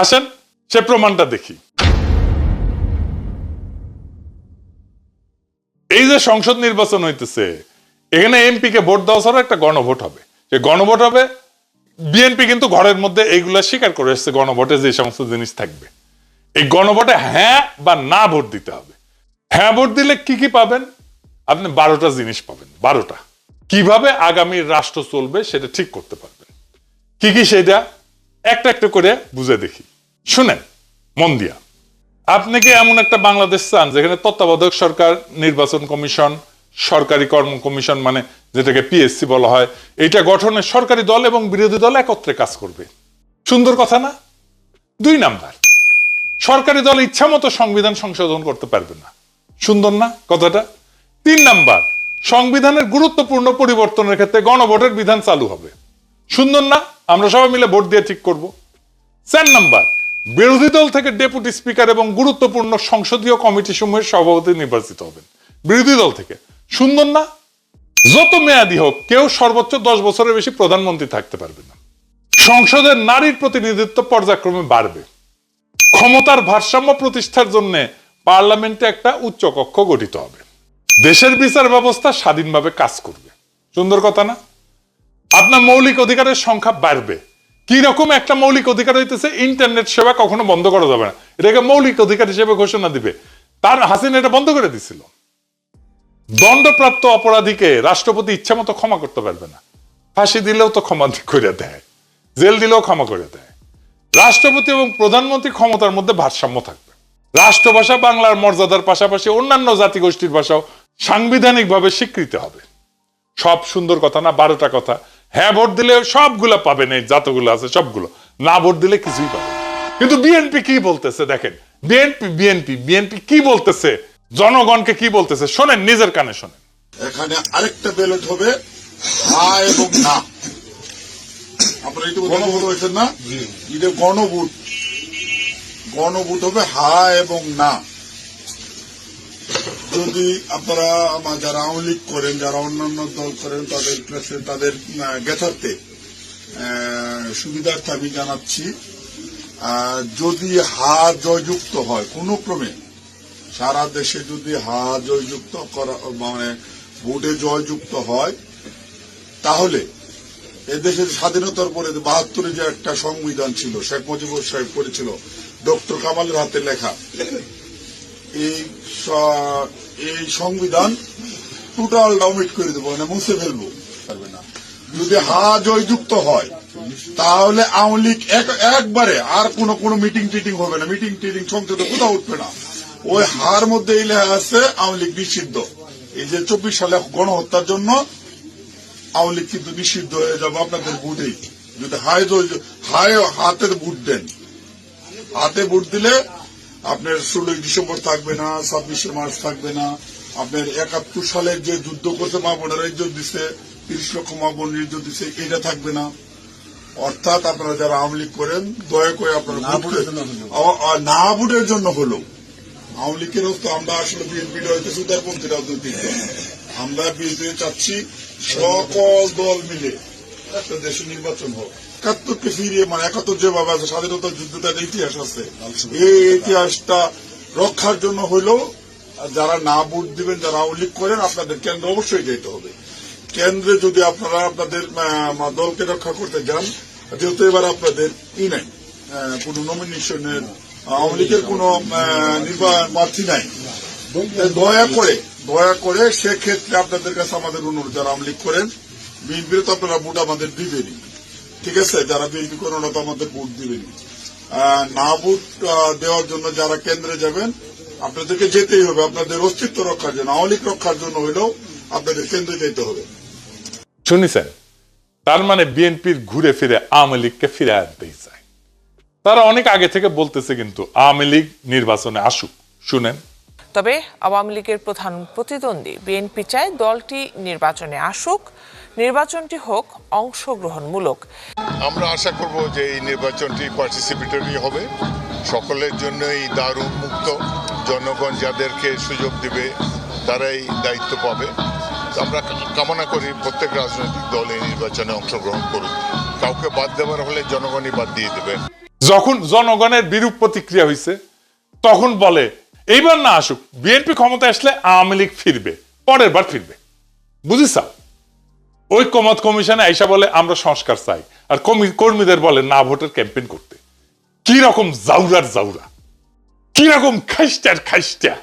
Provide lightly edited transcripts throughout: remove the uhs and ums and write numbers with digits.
আসেন সে প্রমাণটা দেখি। এই যে সংসদ নির্বাচন হইতেছে, এখানে এমপি কে ভোট দেওয়া ছাড়া একটা গণভোট হবে। যে গণভোট হবে, বিএনপি কিন্তু ঘরের মধ্যে এইগুলা স্বীকার করে এসছে, গণভোটে যে সমস্ত জিনিস থাকবে। এই গণভোটে হ্যাঁ বা না ভোট দিতে হবে। হ্যাঁ ভোট দিলে কি কি পাবেন? আপনি 12টা জিনিস পাবেন। 12টা কিভাবে আগামী রাষ্ট্র চলবে সেটা ঠিক করতে পারবেন। কি কি সেটা একটা একটা করে বুঝে দেখি, শুনেন মন দিয়া। আপনি কি এমন একটা বাংলাদেশ চান যেখানে তত্ত্বাবধায়ক সরকার, নির্বাচন কমিশন, সরকারি কর্ম কমিশন মানে যেটাকে পিএসসি বলা হয়, এটা গঠনে সরকারি দল এবং বিরোধী দল একত্রে কাজ করবে? সুন্দর কথা না? 2 নাম্বার, সরকারি দল ইচ্ছা মতো সংবিধান সংশোধন করতে পারবে না। সুন্দর না কথাটা? 3 নাম্বার, সংবিধানের গুরুত্বপূর্ণ পরিবর্তনের ক্ষেত্রে গণভোটের বিধান চালু হবে। সুন্দর না? আমরা সবাই মিলে ভোট দিয়ে ঠিক করব। 4 নাম্বার, বিরোধী দল থেকে ডেপুটি স্পিকার এবং গুরুত্বপূর্ণ সংসদীয় কমিটি সমূহের সভাপতি নির্বাচিত হবেন বিরোধী দল থেকে। সুন্দর না? যত মেয়াদী হোক কেউ সর্বোচ্চ 10 বছরের বেশি প্রধানমন্ত্রী থাকতে পারবে না। সংসদের নারীর প্রতিনিধিত্ব পর্যায়ক্রমে বাড়বে। ক্ষমতার ভারসাম্য প্রতিষ্ঠার জন্য পার্লামেন্টে একটা উচ্চ কক্ষ গঠিত হবে। দেশের বিচার ব্যবস্থা স্বাধীনভাবে কাজ করবে। সুন্দর কথা না? আপনার মৌলিক অধিকারের সংখ্যা বাড়বে। কি রকম একটা মৌলিক অধিকার হইতেছে, ইন্টারনেট সেবা কখনো বন্ধ করা যাবে না, এটাকে মৌলিক অধিকার হিসেবে ঘোষণা দিবে। তার হাসিনা এটা বন্ধ করে দিছিল। দণ্ডপ্রাপ্ত অপরাধীকে রাষ্ট্রপতি ইচ্ছা মতো ক্ষমা করতে পারবে না। ফাঁসি দিলেও তো ক্ষমা করে দেয়, জেল দিলেও ক্ষমা করে দেয়। রাষ্ট্রপতি এবং প্রধানমন্ত্রী ক্ষমতার মধ্যে ভারসাম্য থাকবে। রাষ্ট্রভাষা বাংলার মর্যাদার পাশাপাশি অন্যান্য জাতিগোষ্ঠীর ভাষাও সাংবিধানিকভাবে স্বীকৃত হবে। সব সুন্দর কথা না? 12টা কথা। হ্যাঁ ভোট দিলে সবগুলা পাবেন, এই যতগুলো আছে সবগুলো। না ভোট দিলে কিছুই পাবেন। কিন্তু বিএনপি কি বলতেছে দেখেন, বিএনপি কি বলতেছে, জনগণকে কি বলতেছে শোনেন, নিজের কানে শোনেন। এখানে আরেকটা ব্যালট হবে হ্যাঁ এবং না। আপনারা এটা গণভোট হয়েছেন না? এটা গণভোট। গণভোট হবে হ্যাঁ এবং না। যদি আপনারা যারা আওয়ামী লীগ করেন, যারা অন্যান্য দল করেন, তাদের জ্ঞাতার্থে সুবিধার্থে আমি জানাচ্ছি, যদি হা জয়যুক্ত হয় কোনো ক্রমে, সারা দেশে যদি হা জয়যুক্ত করা মানে ভোটে জয়যুক্ত হয়, তাহলে এদেশের স্বাধীনতার পরে 72 যে একটা সংবিধান ছিল, শেখ মুজিবুর সাহেব করেছিল, ডক্টর কামালের হাতে লেখা, এই সংবিধান টোটাল অমিট করে দেবো, মানে মুছে ফেলবো পারবে না। যদি হা জয়যুক্ত হয় তাহলে আওয়ামী লীগ একবারে আর কোনো মিটিং টিটিং হবে না, মিটিং টিটিং সংসদে কোথাও উঠবে না। ওই হার মধ্যে এই লেখা আছে আওয়ামী লীগ নিষিদ্ধ। এই যে 24 সালে গণহত্যার জন্য আওয়ামী লীগ কিন্তু নিষিদ্ধ হয়ে যাবে আপনাদের ভোটেই। যদি হাতে ভোট দেন, হাতে ভোট দিলে আপনার 16 ডিসেম্বর থাকবে না, 26 মার্চ থাকবে না, আপনার 71 সালের যে যুদ্ধ করতে মা বোনেরা ইজ্জত দিচ্ছে, 30 লক্ষ মা বোনের ইজ্জত দিচ্ছে, এটা থাকবে না। অর্থাৎ আপনারা যারা আওয়ামী লীগ করেন, দয়া করে আপনারা না ভোটের জন্য হলো আওয়ামী লীগের তো আমরা আসলে বিএনপি হইতেছি উদারপন্থী রাজনৈতিক দল। আমরা বিএনপি চাচ্ছি সকল দল মিলে একটা দেশে নির্বাচন হোক। 71কে ফিরিয়ে, মানে 71 যেভাবে আছে স্বাধীনতার যুদ্ধটার ইতিহাস আছে, এই ইতিহাসটা রক্ষার জন্য হইলেও যারা না ভোট দিবেন, যারা আওয়ামী লীগ করেন, আপনাদের কেন্দ্রে অবশ্যই যেতে হবে। কেন্দ্রে যদি আপনারা আপনাদের দলকে রক্ষা করতে যান, যেহেতু এবার আপনাদের নাই কোন নমিনেশনের, আওয়ামী লীগের কোন প্রার্থী নাই, দয়া করে সেক্ষেত্রে আপনাদের কাছে আমাদের অনুরোধ, যারা আওয়ামী লীগ করেন, বিএনপির তো আপনারা ভোট আমাদের দিবেনই, ঠিক আছে? যারা বিএনপি করেন ওরা তো আমাদের ভোট দিবেনই। না ভোট দেওয়ার জন্য যারা কেন্দ্রে যাবেন, আপনাদেরকে যেতেই হবে আপনাদের অস্তিত্ব রক্ষার জন্য, আওয়ামী লীগ রক্ষার জন্য হলেও আপনাদের কেন্দ্রে যেতে হবে। শুনেছেন? তার মানে বিএনপির ঘুরে ফিরে আওয়ামী লীগকে ফিরে আনতেই চায়। তারা অনেক আগে থেকে বলতেছে কিন্তু আওয়ামী লীগ নির্বাচনে আসুক। শুনেন। তবে আওয়ামী লীগের প্রধান প্রতিদ্বন্দ্বী বিএনপি চায় দলটি নির্বাচনে আসুক, নির্বাচনটি হোক অংশগ্রহণমূলক। আমরা আশা করব যে এই নির্বাচনটি পার্টিসিপেটরি হবে, সকলের জন্যই দারু মুক্ত, জনগণ যাদেরকে সুযোগ দিবে তারাই দায়িত্ব পাবে। আমরা কামনা করি প্রত্যেক রাজনৈতিক দল এই নির্বাচনে অংশগ্রহণ করুক। কাউকে বাদ দেওয়ার হলে জনগণই বাদ দিয়ে দেবে। যখন জনগণের বিরূপ প্রতিক্রিয়া হয়েছে তখন বলে এইবার না আসুক, বিএনপি ক্ষমতায় আসলে আওয়ামী লীগ ফিরবে, পরের বার ফিরবে। বুঝিস? ঐক্যমত কমিশনে আইসা বলে আমরা সংস্কার চাই, আর কর্মীদের বলে না ভোটের ক্যাম্পেইন করতে। কি রকম জাউরার জাউরা, কি রকম খাইস্টার খাইস্টা,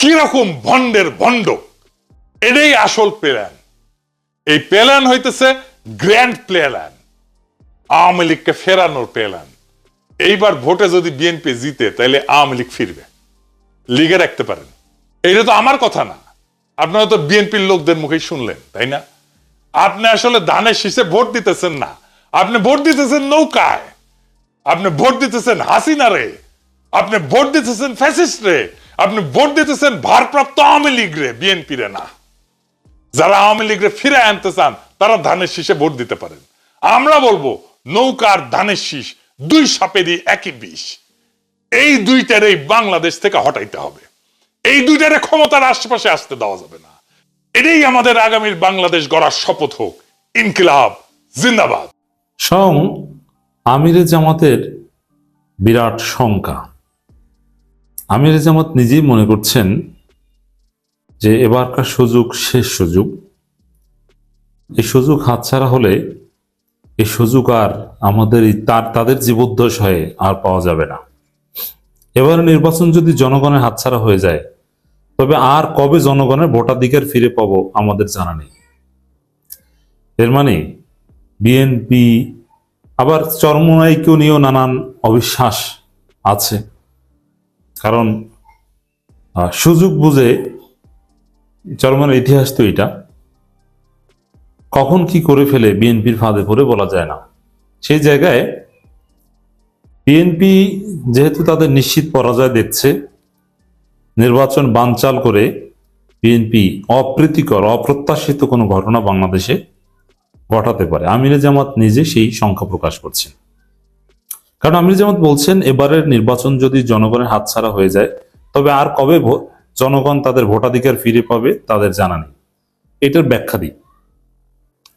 কি রকম ভণ্ডের ভণ্ড। এটাই আসল প্ল্যান। এই প্ল্যান হইতেছে গ্র্যান্ড প্ল্যান, আওয়ামী লীগকে ফেরানোর প্ল্যান। এইবার ভোটে যদি বিএনপি জিতে তাহলে আওয়ামী লীগ ফিরবে, লিগে রাখতে পারেন। এটা তো আমার কথা না, আপনারা তো বিএনপির লোকদের মুখেই শুনলেন, তাই না? আপনি আসলে ধানের শীষে ভোট দিতেছেন না, আপনি ভোট দিতেছেন নৌকায়, আপনি ভোট দিতেছেন হাসিনা রে, আপনি ভোট দিতেছেন ফ্যাসিস্ট রে, আপনি ভোট দিতেছেন ভারপ্রাপ্ত আওয়ামী লীগ রে, বিএনপি রে না। যারা আওয়ামী লীগ রে ফিরে আনতে চান তারা ধানের শীষে ভোট দিতে পারেন। আমরা বলবো নৌকার ধানের শীষ দুই সাপেরই একই বিষ। এই দুইটারেই বাংলাদেশ থেকে হটাইতে হবে, এই দুইটারে ক্ষমতার আশেপাশে আসতে দেওয়া যাবে না। এটাই আমাদের আগামীর বাংলাদেশ গড়ার শপথ হোক। ইনকিলাব জিন্দাবাদ। স্বয়ং আমিরে জামাতের বিরাট শঙ্কা। আমিরে জামাত নিজেই মনে করছেন যে এবারকার সুযোগ শেষ সুযোগ। এই সুযোগ হাতছাড়া হলে এই সুযোগ আর আমাদের তাদের জীবদ্দশ হয়ে আর পাওয়া যাবে না। এবার নির্বাচন যদি জনগণের হাতছাড়া হয়ে যায় তবে আর কবে জনগণের ভোটাধিকার ফিরে পাবো আমাদের জানা নেই। এর মানে বিএনপি আবার চরমনাইকেও নিয়েও নানান অবিশ্বাস আছে। কারণ সুযোগ বুঝে, চরমনের ইতিহাস তো এটা, কখন কি করে ফেলে বিএনপির ফাঁদে পড়ে বলা যায় না। সেই জায়গায় বিএনপি যেহেতু তাদের নিশ্চিত পরাজয় দেখছে, নির্বাচন বানচাল করে বিএনপি অপ্রীতিকর অপ্রত্যাশিত কোনো ঘটনা বাংলাদেশে ঘটাতে পারে। আমিরে জামাত নিজে সেই শঙ্কা প্রকাশ করছেন। কারণ আমিরে জামাত বলছেন এবারের নির্বাচন যদি জনগণের হাতছাড়া হয়ে যায় তবে আর কবে জনগণ তাদের ভোটাধিকার ফিরে পাবে তাদের জানা নেই। এটার ব্যাখ্যা দিই।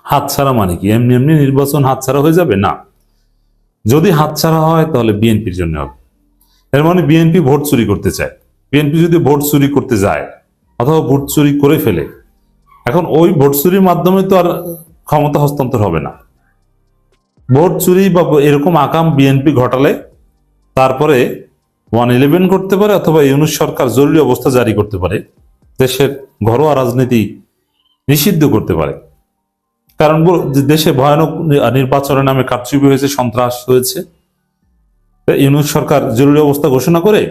হাতছাড়া মানে কি? এমনি এমনি নির্বাচন হাতছাড়া হয়ে যাবে না। যদি হাতছাড়া হয় তাহলে বিএনপির জন্য হবে। এর মানে বিএনপি ভোট চুরি করতে চায়। বিএনপি যদি ভোট চুরি করতে যায় অথবা ভোট চুরি করে ফেলে, এখন ওই ভোট চুরির মাধ্যমে তো আর ক্ষমতা হস্তান্তর হবে না। ভোট চুরি বা এরকম আকাম বিএনপি ঘটালে তারপরে 111 করতে পারে অথবা ইউনূস সরকার জরুরি অবস্থা জারি করতে পারে, দেশের ঘরোয়া রাজনীতি নিষিদ্ধ করতে পারে। কারণ দেশে ভয়ানক নির্বাচনের নামে কারচুপি হয়েছে, সন্ত্রাস হয়েছে। ইউনূস সরকার জরুরি অবস্থা ঘোষণা করে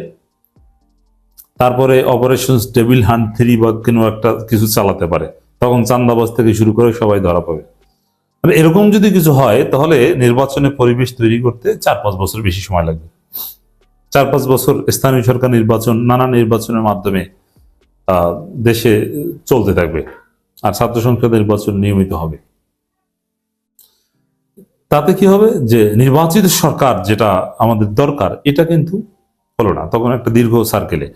তারপরে অপারেশন টেবিল হান্ট 3 বা কোনো একটা কিছু চালাতে পারে, তখন চান্দাবাজ থেকে শুরু করে সবাই ধরা পাবে। এরকম যদি কিছু হয় তাহলে নির্বাচনের পরিবেশ তৈরি করতে 4-5 বছর বেশি সময় লাগবে। 4-5 বছর স্থানীয় সরকার নির্বাচন, নানা নির্বাচনের মাধ্যমে দেশে চলতে থাকবে, আর ছাত্র সংসদ নির্বাচন নিয়মিত হবে। তাতে কি হবে যে নির্বাচিত সরকার যেটা আমাদের দরকার এটা কিন্তু হলো না, তখন একটা দীর্ঘ সার্কেলে।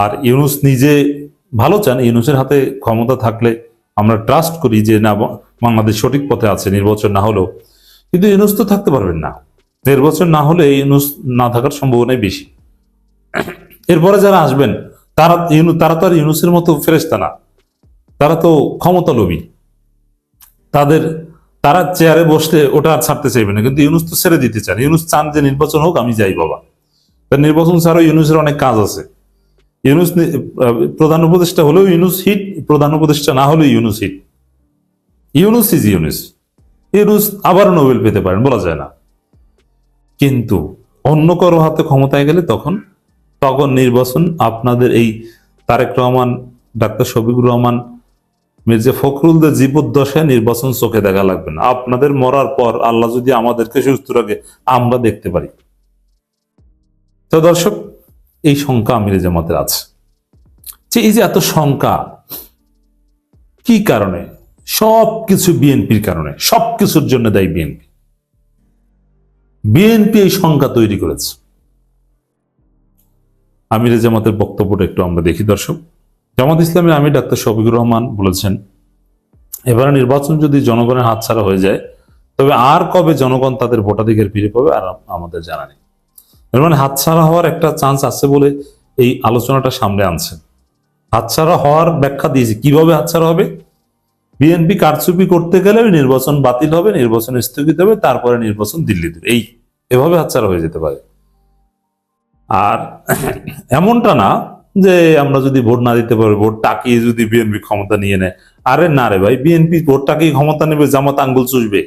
আর ইউনূস নিজে ভালো চান, ইউনূসের হাতে ক্ষমতা থাকলে আমরা ট্রাস্ট করি যে না, বাংলাদেশ সঠিক পথে আছে নির্বাচন না হলেও। কিন্তু ইউনূস তো থাকতে পারবেন না, নির্বাচন না হলে ইউনূস না থাকার সম্ভাবনাই বেশি। এরপরে যারা আসবেন তারা তো আর ইউনূসের মতো ফেরেশতা না, তারা তো ক্ষমতা লোভী। তারা চেয়ারে বসলে ওটা আর ছাড়তে চাইবে না, কিন্তু ইউনূস তো ছেড়ে দিতে চান। ইউনূস চান যে নির্বাচন হোক, আমি যাই বাবা। তার নির্বাচন ছাড়াও ইউনূসের অনেক কাজ আছে। ইউনূস প্রধান উপদেষ্টা হলেও ইউনূস হিট, প্রধান উপদেষ্টা না হলেও ইউনূস হিট। ইউনূস ইজ ইউনূস। ইউনূস আবার নোবেল পেতে পারেন, বলা যায় না। কিন্তু অন্য কারো হাতে ক্ষমতায় গেলে তখন নির্বাচন আপনাদের এই তারেক রহমান, ডাক্তার শফিকুর রহমান, মির্জা ফখরুলদের জীবদ্দশায় নির্বাচন চোখে দেখা লাগবে না। আপনাদের মরার পর আল্লাহ যদি আমাদেরকে সুস্থ রাখে আমরা দেখতে পারি। তো দর্শক, এই শঙ্কা আমিরে জামাতের আছে যে এই যে এত শঙ্কা কি কারণে? সবকিছু বিএনপির কারণে, সবকিছুর জন্য দায়ী বিএনপি। বিএনপি এই শঙ্কা তৈরি করেছে। আমিরে জামাতের বক্তব্যটা একটু আমরা দেখি দর্শক। জামাত ইসলামের আমির ডাক্তার শফিকুর রহমান বলেছেন, এবারে নির্বাচন যদি জনগণের হাতছাড়া হয়ে যায় তবে আর কবে জনগণ তাদের ভোটাধিকার ফিরে পাবে আর আমাদের জানা নেই। এর মানে হাতছাড়া হওয়ার একটা চান্স আছে বলে এই আলোচনাটা সামনে আনছেন। হাতছাড়া হওয়ার ব্যাখ্যা দিয়েছি, কিভাবে হাতছাড়া হবে? বিএনপি কারচুপি করতে গেলে নির্বাচন বাতিল হবে, নির্বাচন স্থগিত হবে, তারপরে নির্বাচন দিল্লি দেবে, এই এভাবে হাতছাড়া হয়ে যেতে পারে। আর এমনটা না যে আমরা যদি ভোট না দিতে পারি, ভোট টাকিয়ে যদি বিএনপি ক্ষমতা নিয়ে নেয়। আরে না রে ভাই, বিএনপি ভোট টাকিয়ে ক্ষমতা নেবে, জামাত আঙ্গুল চুষবে।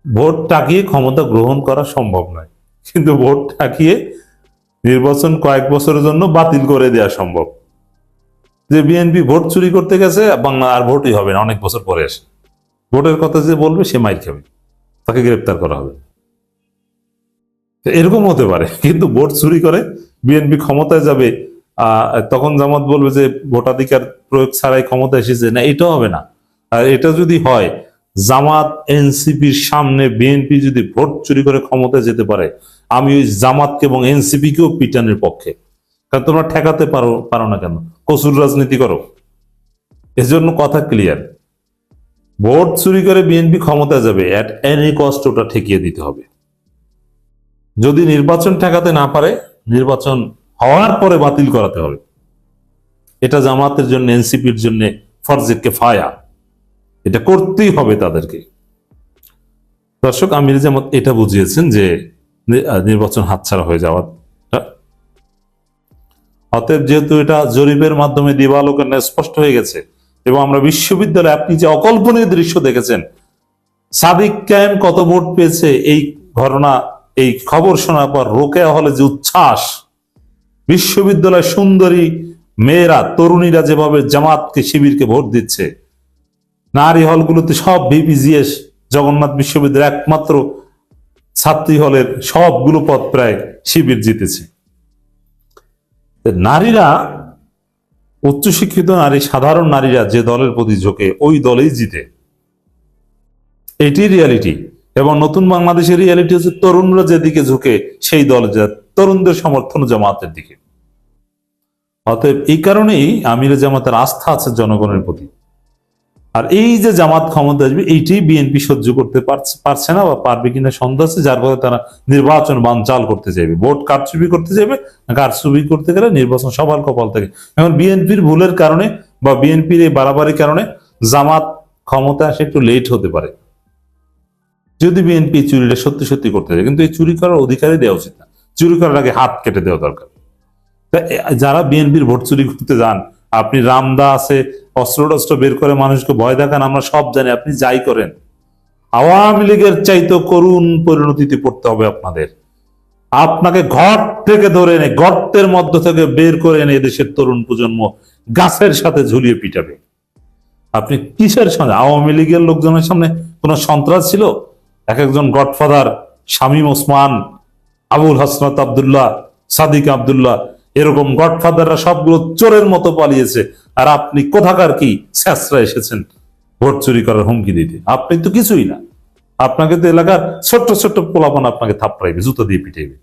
ভোট টাকিয়ে ক্ষমতা গ্রহণ করা সম্ভব নয়, কিন্তু ভোট টাকিয়ে নির্বাচন কয়েক বছরের জন্য বাতিল করে দেওয়া সম্ভব। যে বিএনপি ভোট চুরি করতে গেছে, বাংলা আর ভোটই হবে না, অনেক বছর পরে আসে ভোটের কথা যে বলবে সে মাইর খাবে, তাকে গ্রেপ্তার করা হবে, এরকম হতে পারে। কিন্তু ভোট চুরি করে বিএনপি ক্ষমতায় যাবে, তখন জামাত বলবে যে ভোটাধিকার প্রয়োগ ছাড়াই ক্ষমতা এসেছে, না এটাও হবে না। আর এটা যদি হয়, জামাত এনসিপির সামনে বিএনপি যদি ভোট চুরি করে ক্ষমতায় যেতে পারে, আমি ওই জামাতকে এবং এনসিপি কেও পিটানের পক্ষে। কারণ তোমরা ঠেকাতে পারো না কেন? কসুর রাজনীতি করো। এজন্য কথা ক্লিয়ার, ভোট চুরি করে বিএনপি ক্ষমতায় যাবে, এট এনি কস্ট ওটা ঠেকিয়ে দিতে হবে। যদি নির্বাচন ঠেকাতে না পারে, নির্বাচন হওয়ার পরে বাতিল করাতে হবে। এটা জামাতের জন্য, এনসিপির জন্য ফরজে কিফায়া, এটা করতেই হবে তাদেরকে। দর্শক, আমির জামাত এটা বুঝিয়েছেন যে নির্বাচন হাতছাড়া হয়ে যাওয়া। অতএব যেহেতু এটা জরিপের মাধ্যমে দিবালোকের ন্যায় স্পষ্ট হয়ে গেছে, এবং আমরা বিশ্ববিদ্যালয়ে আপনি যে অকল্পনীয় দৃশ্য দেখেছেন, সাদিক কায়েম কত ভোট পেয়েছে, এই ঘটনা, এই খবর শোনার পর রোকেয়া হলে যে উচ্ছ্বাস, বিশ্ববিদ্যালয়ের সুন্দরী মেয়েরা, তরুণীরা যেভাবে জামাতকে, শিবিরকে ভোট দিচ্ছে, নারী হলগুলোতে সব ভিপিজিএস, জগন্নাথ বিশ্ববিদ্যালয়ের একমাত্র ছাত্রী হলের সবগুলো পদ প্রায় শিবির জিতেছে। নারীরা, উচ্চশিক্ষিত নারী, সাধারণ নারীরা যে দলের প্রতি ঝোঁকে, ওই দলেই জিতে, এটি রিয়ালিটি। এবং নতুন বাংলাদেশের রিয়ালিটি হচ্ছে তরুণরা যেদিকে ঝুঁকে সেই দল যায়, তরুণদের সমর্থন জামাতের দিকে। অতএব এই কারণেই আমির জামাতের আস্থা আছে জনগণের প্রতি। আর এই যে জামাত ক্ষমতা আসবে, এইটাই বিএনপি সহ্য করতে পারছে না, বা পারবে কিনা সন্দেহ আছে, যার ফলে তারা নির্বাচন বানচাল করতে চাইবে, ভোট কারচুপি করতে চাইবে। কারচুপি করতে গেলে নির্বাচন সবার কপাল থেকে। এখন বিএনপির ভুলের কারণে বা বিএনপির এই বাড়াবাড়ির কারণে জামাত ক্ষমতা আসে একটু লেট হতে পারে, যদি বিএনপি চুরিটা সত্যি সত্যি করতে চায়। কিন্তু এই চুরি করার অধিকারই দেওয়া উচিত না, চুরি করার আগে হাত কেটে দেওয়া দরকার। যারা বিএনপির ভোট চুরি করতে যান, আপনি রামদা আছে, অস্ত্র টস্ত্র বের করে মানুষকে ভয় দেখান, আমরা সব জানি, আপনি যাই করেন, আওয়ামী লীগের চাইতে করুণ পরিণতিতে পড়তে হবে আপনাদের। আপনাকে ঘর থেকে ধরে এনে, গর্তের মধ্য থেকে বের করে এনে এদেশের তরুণ প্রজন্ম গাছের সাথে ঝুলিয়ে পিটাবে। আপনি কিসের সামনে? আওয়ামী লীগের লোকজনের সামনে কোন সন্ত্রাস ছিল? এক একজন গডফাদার, শামীম ওসমান, আবুল হাসনাত আব্দুল্লাহ, সাদিক আব্দুল্লাহ, এরকম গডফাদাররা সবগুলো চোরের মতো পালিয়েছে। আর আপনি কোথাকার কি শেষরা এসেছেন ভোট চুরি করার হুমকি দিতে? আপনি তো কিছুই না। আপনাকে তো এলাকার ছোট্ট ছোট্ট পোলাপন আপনাকে থাপড়াইবে, জুতো দিয়ে পিটাইবে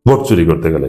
ভোট চুরি করতে গেলে।